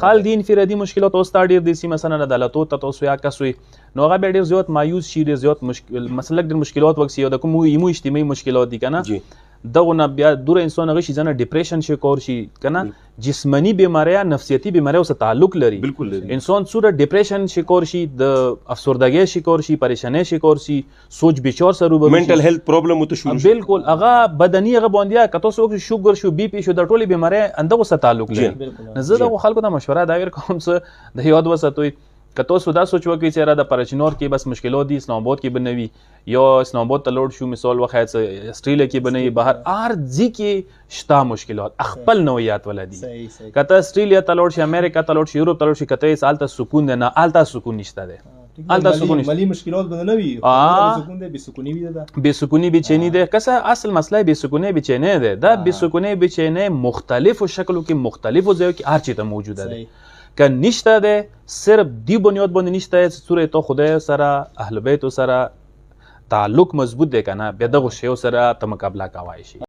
خال دي انفرادي مشکلات اوس تا ډېر دي سي مثلا عدالتو ته تاسو یا کس وي نو هغه بیا ډېر زیات مایوس شي ډېر زیات مثلا ډېر مشکلات وکړي او د کوم ایمو اجتماعي مشکلات دي کنه دغه نه بیا دور انسان هغه شي ځنه ډیپریشن شي کور شي کنه جسمانی بیماری یا نفسیتی بیماری سره تعلق لري بالکل انسان سره ډیپریشن شي کور شي د افسردګي شي کور شي پریشانی شي کور شي سوچ بچور سره روبرو منټل هیلث پرابلم ته شروع بالکل هغه بدني هغه باندې کته سو شوګر شو بي پي شو د ټولي بیماری اندغه سره تعلق لري زه د خلکو ته مشوره دا ور کوم څه د یاد وساتوي کته سو دا سوچ وکړي چې را د پرچنور کې بس مشکلات دي اسلام آباد کې بنوي یا اسلام آباد ته لوډ شو مثال وخت استرالیا کې بنوي بهر ارزي کې شتا مشکلات خپل نوعیت ولدي کته استرالیا ته لوډ شي امریکا ته لوډ شي یورپ ته لوډ شي کته سالته سکون نه آلته سکون نشته ده آلته سکون مالی مشکلات بنوي سکون ده بي سکونی وي ده بي سکونی بچینی ده کسه اصل مسئله بي سکونی بچینی ده دا بي سکونی بچینی مختلفو شکلو کې مختلفو ځایو کې هر چی ته موجوده ده که نشته ده صرف دی بنیاد باندې نشته سوره تو خدای سره اهل بیت سره تعلق مضبوط ده کنه بیا دغه شی سره ته مقابله کوای شي